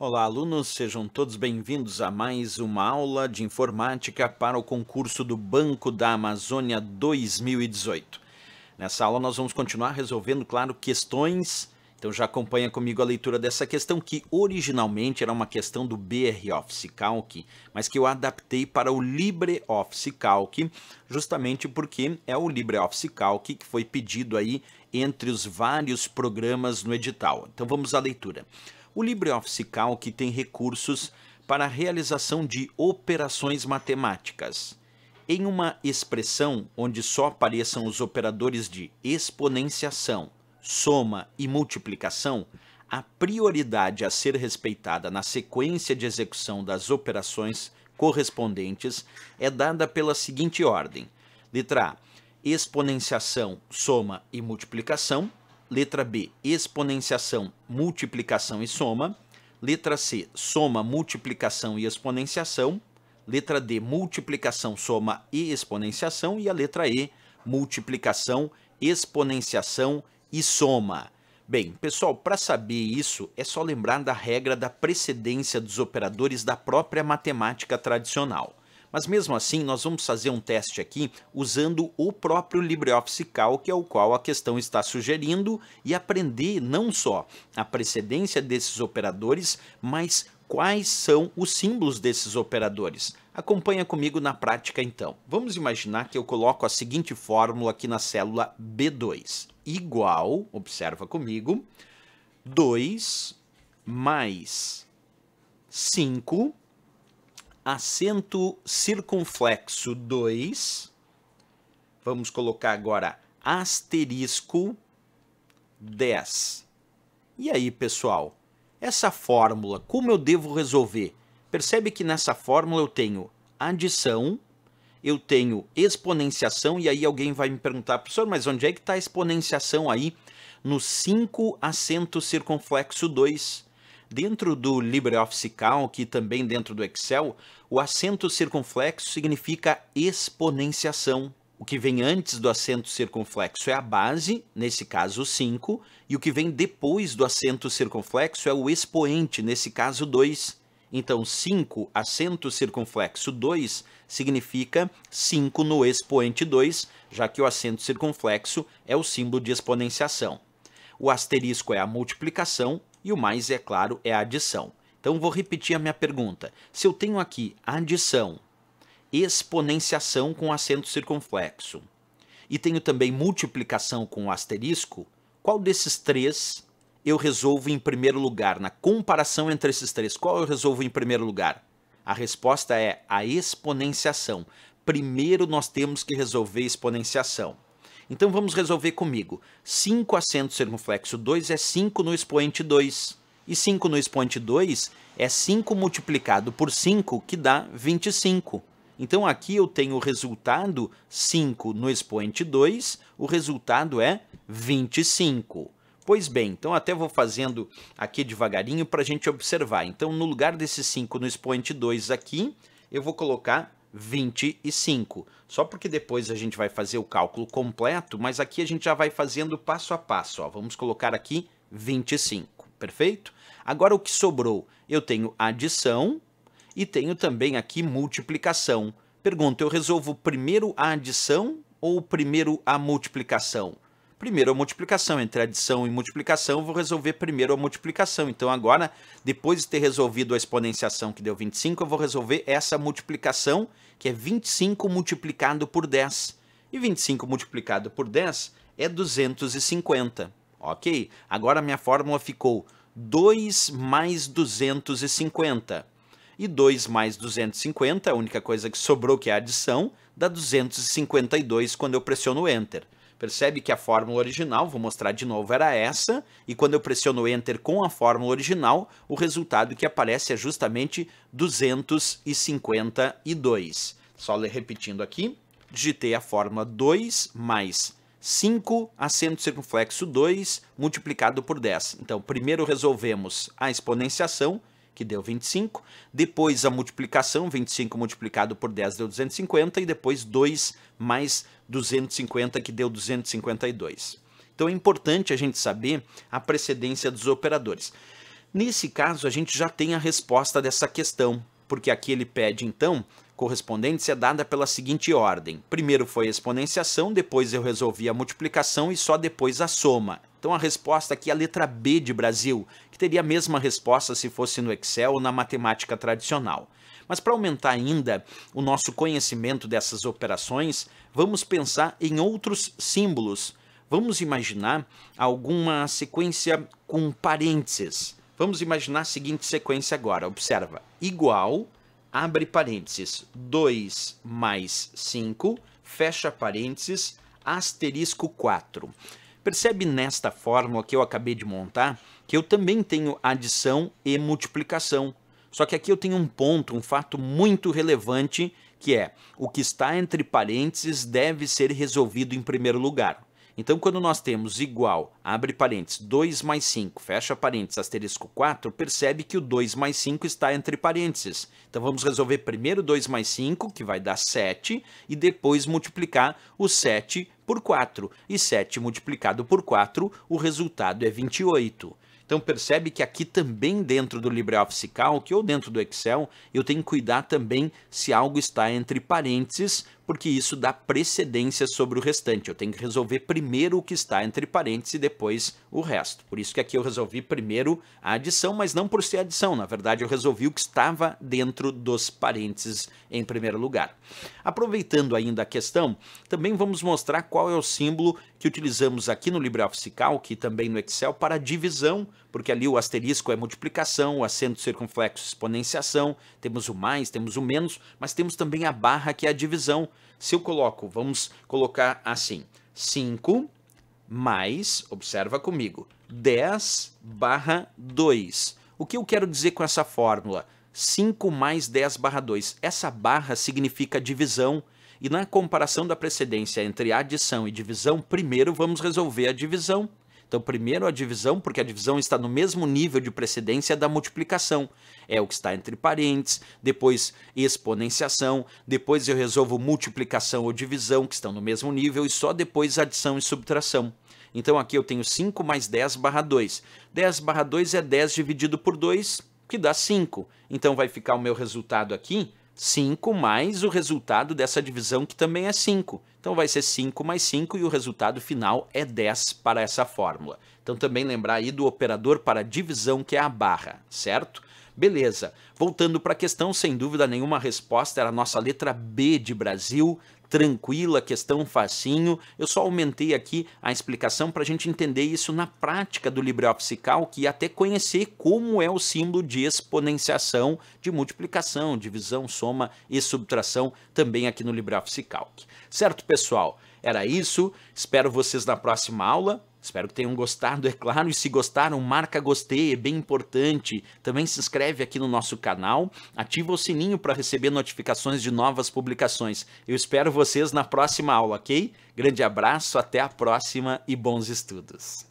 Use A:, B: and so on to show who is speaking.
A: Olá, alunos, sejam todos bem-vindos a mais uma aula de informática para o concurso do Banco da Amazônia 2018. Nessa aula nós vamos continuar resolvendo, claro, questões. Então já acompanha comigo a leitura dessa questão, que originalmente era uma questão do BR Office Calc, mas que eu adaptei para o LibreOffice Calc, justamente porque é o LibreOffice Calc que foi pedido aí entre os vários programas no edital. Então vamos à leitura. O LibreOffice Calc tem recursos para a realização de operações matemáticas. Em uma expressão onde só apareçam os operadores de exponenciação, soma e multiplicação, a prioridade a ser respeitada na sequência de execução das operações correspondentes é dada pela seguinte ordem: letra A, exponenciação, soma e multiplicação. Letra B, exponenciação, multiplicação e soma. Letra C, soma, multiplicação e exponenciação. Letra D, multiplicação, soma e exponenciação. E a letra E, multiplicação, exponenciação e soma. Bem, pessoal, para saber isso, é só lembrar da regra da precedência dos operadores da própria matemática tradicional. Mas mesmo assim, nós vamos fazer um teste aqui usando o próprio LibreOffice Calc, ao qual a questão está sugerindo, e aprender não só a precedência desses operadores, mas quais são os símbolos desses operadores. Acompanha comigo na prática então. Vamos imaginar que eu coloco a seguinte fórmula aqui na célula B2. Igual, observa comigo, 2 mais 5... acento circunflexo 2, vamos colocar agora asterisco 10. E aí, pessoal, essa fórmula, como eu devo resolver? Percebe que nessa fórmula eu tenho adição, eu tenho exponenciação, e aí alguém vai me perguntar, professor, mas onde é que está a exponenciação aí? No 5 acento circunflexo 2. Dentro do LibreOffice Calc e também dentro do Excel, o acento circunflexo significa exponenciação. O que vem antes do acento circunflexo é a base, nesse caso 5, e o que vem depois do acento circunflexo é o expoente, nesse caso 2. Então 5 acento circunflexo 2 significa 5 no expoente 2, já que o acento circunflexo é o símbolo de exponenciação. O asterisco é a multiplicação, e o mais, é claro, é a adição. Então, vou repetir a minha pergunta. Se eu tenho aqui adição, exponenciação com acento circunflexo, e tenho também multiplicação com asterisco, qual desses três eu resolvo em primeiro lugar? Na comparação entre esses três, qual eu resolvo em primeiro lugar? A resposta é a exponenciação. Primeiro nós temos que resolver exponenciação. Então vamos resolver comigo. 5 acento circunflexo 2 é 5 no expoente 2. E 5 no expoente 2 é 5 multiplicado por 5, que dá 25. Então aqui eu tenho o resultado 5 no expoente 2, o resultado é 25. Pois bem, então até vou fazendo aqui devagarinho para a gente observar. Então no lugar desse 5 no expoente 2 aqui, eu vou colocar 25, só porque depois a gente vai fazer o cálculo completo, mas aqui a gente já vai fazendo passo a passo, ó. Vamos colocar aqui 25, perfeito? Agora o que sobrou? Eu tenho adição e tenho também aqui multiplicação. Pergunta, eu resolvo primeiro a adição ou primeiro a multiplicação? Primeiro a multiplicação, entre adição e multiplicação, eu vou resolver primeiro a multiplicação. Então agora, depois de ter resolvido a exponenciação que deu 25, eu vou resolver essa multiplicação, que é 25 multiplicado por 10. E 25 multiplicado por 10 é 250, ok? Agora a minha fórmula ficou 2 mais 250. E 2 mais 250, a única coisa que sobrou, que é a adição, dá 252 quando eu pressiono o Enter. Percebe que a fórmula original, vou mostrar de novo, era essa, e quando eu pressiono Enter com a fórmula original, o resultado que aparece é justamente 252. Só repetindo aqui, digitei a fórmula 2 mais 5 acento circunflexo 2 multiplicado por 10. Então, primeiro resolvemos a exponenciação, que deu 25, depois a multiplicação, 25 multiplicado por 10 deu 250, e depois 2 mais 250, que deu 252. Então é importante a gente saber a precedência dos operadores. Nesse caso, a gente já tem a resposta dessa questão, porque aqui ele pede, então, correspondência dada pela seguinte ordem. Primeiro foi a exponenciação, depois eu resolvi a multiplicação e só depois a soma. Então a resposta aqui é a letra B de Brasil, que teria a mesma resposta se fosse no Excel ou na matemática tradicional. Mas para aumentar ainda o nosso conhecimento dessas operações, vamos pensar em outros símbolos. Vamos imaginar alguma sequência com parênteses. Vamos imaginar a seguinte sequência agora, observa. Igual, abre parênteses, 2 mais 5, fecha parênteses, asterisco 4. Percebe nesta fórmula que eu acabei de montar que eu também tenho adição e multiplicação. Só que aqui eu tenho um ponto, um fato muito relevante, que é o que está entre parênteses deve ser resolvido em primeiro lugar. Então, quando nós temos igual, abre parênteses, 2 mais 5, fecha parênteses, asterisco 4, percebe que o 2 mais 5 está entre parênteses. Então, vamos resolver primeiro 2 mais 5, que vai dar 7, e depois multiplicar o 7 por 4. E 7 multiplicado por 4, o resultado é 28. Então percebe que aqui também dentro do LibreOffice Calc ou dentro do Excel, eu tenho que cuidar também se algo está entre parênteses, porque isso dá precedência sobre o restante. Eu tenho que resolver primeiro o que está entre parênteses e depois o resto. Por isso que aqui eu resolvi primeiro a adição, mas não por ser adição. Na verdade, eu resolvi o que estava dentro dos parênteses em primeiro lugar. Aproveitando ainda a questão, também vamos mostrar qual é o símbolo que utilizamos aqui no LibreOffice Calc e também no Excel para divisão, porque ali o asterisco é multiplicação, o acento circunflexo exponenciação, temos o mais, temos o menos, mas temos também a barra que é a divisão. Se eu coloco, vamos colocar assim, 5 mais, observa comigo, 10 barra 2. O que eu quero dizer com essa fórmula? 5 mais 10 barra 2. Essa barra significa divisão. E na comparação da precedência entre adição e divisão, primeiro vamos resolver a divisão. Então, primeiro a divisão, porque a divisão está no mesmo nível de precedência da multiplicação. É o que está entre parênteses, depois exponenciação, depois eu resolvo multiplicação ou divisão, que estão no mesmo nível, e só depois adição e subtração. Então, aqui eu tenho 5 mais 10 barra 2. 10 barra 2 é 10 dividido por 2, que dá 5. Então, vai ficar o meu resultado aqui, 5 mais o resultado dessa divisão, que também é 5. Então vai ser 5 mais 5 e o resultado final é 10 para essa fórmula. Então também lembrar aí do operador para divisão, que é a barra, certo? Beleza. Voltando para a questão, sem dúvida nenhuma a resposta era a nossa letra B de Brasil. Tranquila, questão facinho. Eu só aumentei aqui a explicação para a gente entender isso na prática do LibreOffice Calc e até conhecer como é o símbolo de exponenciação, de multiplicação, divisão, soma e subtração também aqui no LibreOffice Calc. Certo, pessoal? Era isso. Espero vocês na próxima aula. Espero que tenham gostado, é claro, e se gostaram, marca gostei, é bem importante. Também se inscreve aqui no nosso canal, ativa o sininho para receber notificações de novas publicações. Eu espero vocês na próxima aula, ok? Grande abraço, até a próxima e bons estudos.